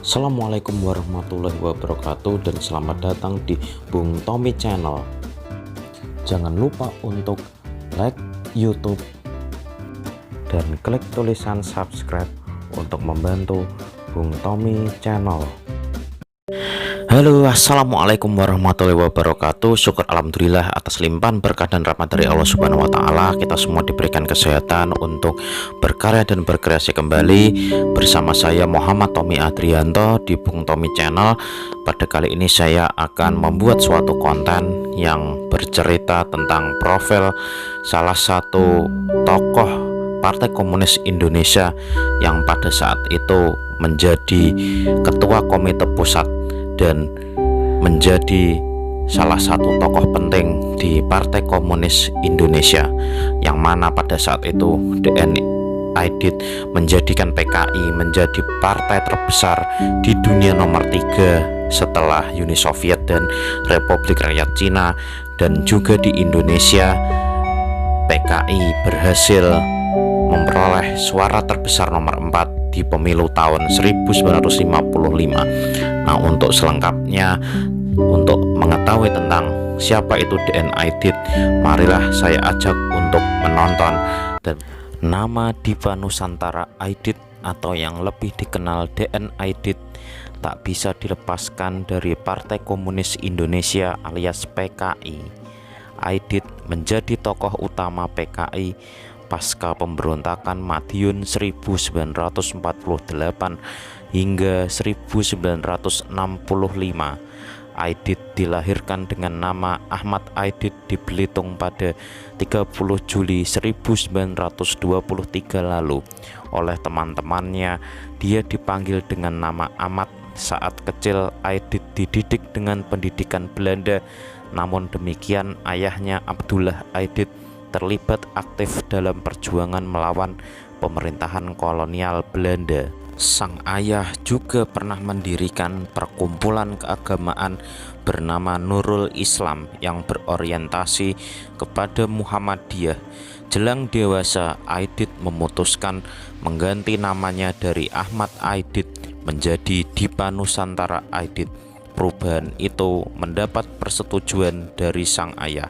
Assalamualaikum warahmatullahi wabarakatuh dan selamat datang di Bung Tommy Channel. Jangan lupa untuk like YouTube dan klik tulisan subscribe untuk membantu Bung Tommy Channel. Halo, assalamualaikum warahmatullahi wabarakatuh. Syukur alhamdulillah atas limpahan berkah dan rahmat dari Allah Subhanahu wa Ta'ala. Kita semua diberikan kesehatan untuk berkarya dan berkreasi kembali bersama saya Muhammad Tommy Adrianto di Bung Tommy Channel. Pada kali ini saya akan membuat suatu konten yang bercerita tentang profil salah satu tokoh Partai Komunis Indonesia yang pada saat itu menjadi ketua komite pusat dan menjadi salah satu tokoh penting di Partai Komunis Indonesia, yang mana pada saat itu DN Aidit menjadikan PKI menjadi partai terbesar di dunia nomor 3 setelah Uni Soviet dan Republik Rakyat Cina. Dan juga di Indonesia PKI berhasil memperoleh suara terbesar nomor 4 di pemilu tahun 1955. Nah, untuk selengkapnya, untuk mengetahui tentang siapa itu DN Aidit, marilah saya ajak untuk menonton. Dan nama Dipa Nusantara Aidit atau yang lebih dikenal DN Aidit tak bisa dilepaskan dari Partai Komunis Indonesia alias PKI. Aidit menjadi tokoh utama PKI pasca pemberontakan Madiun 1948 hingga 1965. Aidit dilahirkan dengan nama Ahmad Aidit di Belitung pada 30 Juli 1923 lalu. Oleh teman-temannya, dia dipanggil dengan nama Ahmad. Saat kecil, Aidit dididik dengan pendidikan Belanda. Namun demikian, ayahnya Abdullah Aidit terlibat aktif dalam perjuangan melawan pemerintahan kolonial Belanda. Sang ayah juga pernah mendirikan perkumpulan keagamaan bernama Nurul Islam yang berorientasi kepada Muhammadiyah. Jelang dewasa, Aidit memutuskan mengganti namanya dari Ahmad Aidit menjadi Dipa Nusantara Aidit. Perubahan itu mendapat persetujuan dari sang ayah.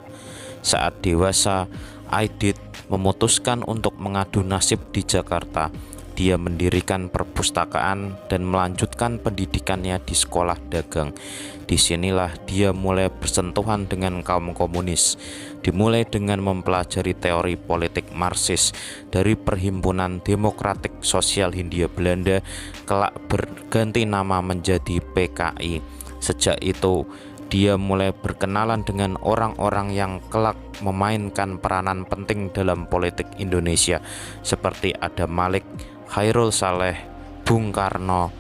Saat dewasa, Aidit memutuskan untuk mengadu nasib di Jakarta. Dia mendirikan perpustakaan dan melanjutkan pendidikannya di sekolah dagang. Disinilah dia mulai bersentuhan dengan kaum komunis. Dimulai dengan mempelajari teori politik Marxis dari Perhimpunan Demokratik Sosial Hindia Belanda, kelak berganti nama menjadi PKI. Sejak itu, dia mulai berkenalan dengan orang-orang yang kelak memainkan peranan penting dalam politik Indonesia seperti Adam Malik, Khairul Saleh, Bung Karno,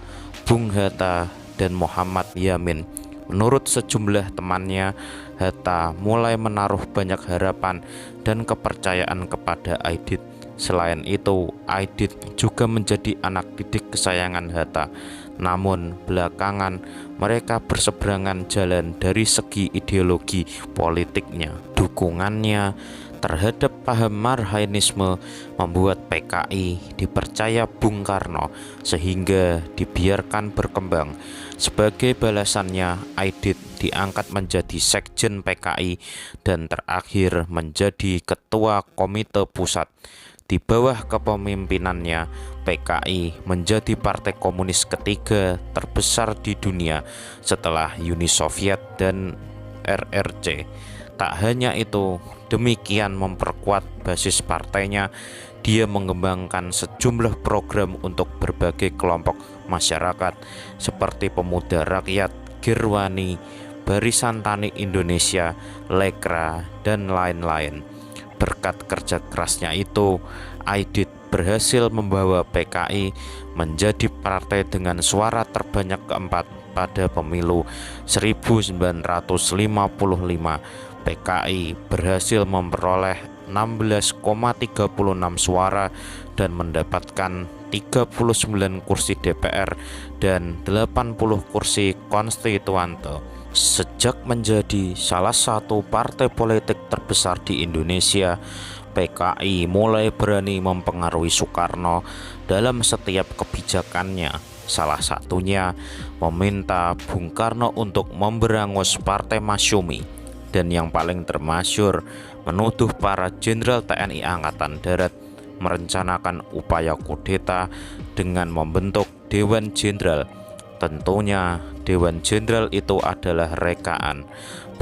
Bung Hatta, dan Muhammad Yamin. Menurut sejumlah temannya, Hatta mulai menaruh banyak harapan dan kepercayaan kepada Aidit. Selain itu, Aidit juga menjadi anak didik kesayangan Hatta. Namun belakangan mereka berseberangan jalan dari segi ideologi politiknya. Dukungannya terhadap paham Marxisme membuat PKI dipercaya Bung Karno sehingga dibiarkan berkembang. Sebagai balasannya, Aidit diangkat menjadi sekjen PKI dan terakhir menjadi ketua komite pusat. Di bawah kepemimpinannya, PKI menjadi partai komunis ketiga terbesar di dunia setelah Uni Soviet dan RRC. Tak hanya itu, demikian memperkuat basis partainya, dia mengembangkan sejumlah program untuk berbagai kelompok masyarakat seperti Pemuda Rakyat, Girwani, Barisan Tani Indonesia, Lekra, dan lain-lain. Berkat kerja kerasnya itu, Aidit berhasil membawa PKI menjadi partai dengan suara terbanyak keempat pada pemilu 1955. PKI berhasil memperoleh 16,36 suara dan mendapatkan 39 kursi DPR dan 80 kursi konstituante. Sejak menjadi salah satu partai politik terbesar di Indonesia, PKI mulai berani mempengaruhi Soekarno dalam setiap kebijakannya. Salah satunya meminta Bung Karno untuk memberangus Partai Masyumi, dan yang paling termasyhur menuduh para jenderal TNI Angkatan Darat merencanakan upaya kudeta dengan membentuk Dewan Jenderal. Tentunya Dewan Jenderal itu adalah rekaan.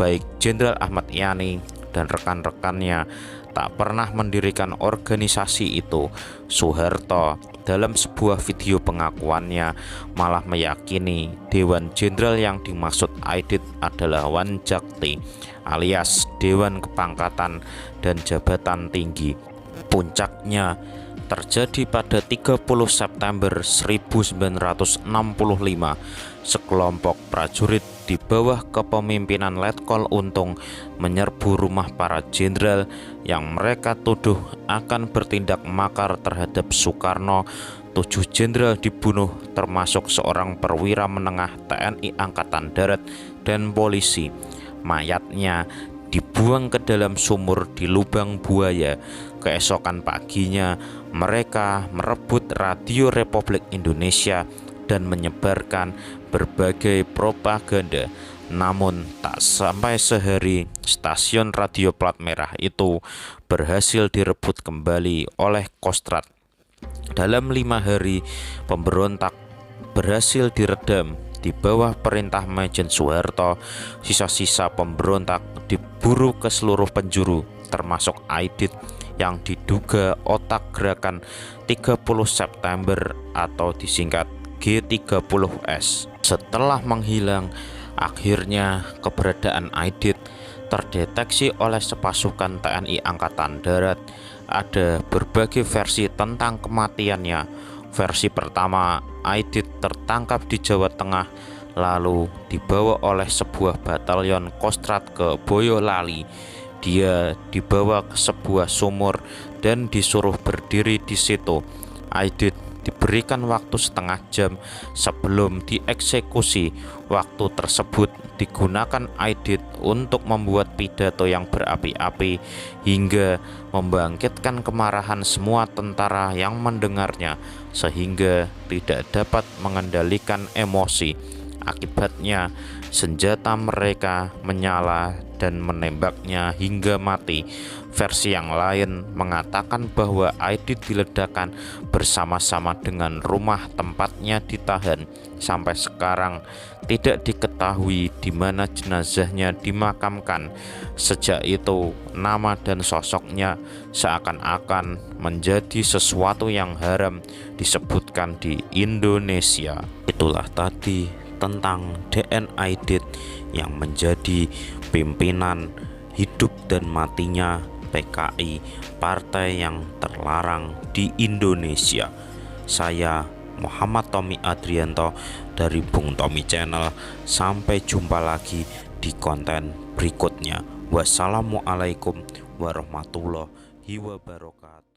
Baik Jenderal Ahmad Yani dan rekan-rekannya tak pernah mendirikan organisasi itu. Soeharto dalam sebuah video pengakuannya malah meyakini Dewan Jenderal yang dimaksud Aidit adalah Wanjakti alias Dewan Kepangkatan dan Jabatan Tinggi. Puncaknya terjadi pada 30 September 1965. Sekelompok prajurit di bawah kepemimpinan Letkol Untung menyerbu rumah para jenderal yang mereka tuduh akan bertindak makar terhadap Soekarno. 7 jenderal dibunuh, termasuk seorang perwira menengah TNI Angkatan Darat dan polisi. Mayatnya dibuang ke dalam sumur di lubang buaya. Keesokan paginya mereka merebut Radio Republik Indonesia dan menyebarkan berbagai propaganda. Namun tak sampai sehari stasiun radio plat merah itu berhasil direbut kembali oleh Kostrad. Dalam 5 hari pemberontak berhasil diredam. Di bawah perintah Majen Soeharto, sisa-sisa pemberontak diburu ke seluruh penjuru, termasuk Aidit yang diduga otak gerakan 30 September atau disingkat G30S. Setelah menghilang, akhirnya keberadaan Aidit terdeteksi oleh sepasukan TNI Angkatan Darat. Ada berbagai versi tentang kematiannya. Versi pertama, Aidit tertangkap di Jawa Tengah lalu dibawa oleh sebuah batalion Kostrad ke Boyolali. Dia dibawa ke sebuah sumur dan disuruh berdiri di situ. Aidit diberikan waktu setengah jam sebelum dieksekusi. Waktu tersebut digunakan Aidit untuk membuat pidato yang berapi-api hingga membangkitkan kemarahan semua tentara yang mendengarnya, sehingga tidak dapat mengendalikan emosi. Akibatnya senjata mereka menyala dan menembaknya hingga mati. Versi yang lain mengatakan bahwa Aidit diledakkan bersama-sama dengan rumah tempatnya ditahan. Sampai sekarang tidak diketahui di mana jenazahnya dimakamkan. Sejak itu nama dan sosoknya seakan-akan menjadi sesuatu yang haram disebutkan di Indonesia. Itulah tadi tentang DN Aidit yang menjadi pimpinan hidup dan matinya PKI, partai yang terlarang di Indonesia. Saya Muhammad Tommy Adrianto dari Bung Tommy Channel. Sampai jumpa lagi di konten berikutnya. Wassalamualaikum warahmatullahi wabarakatuh.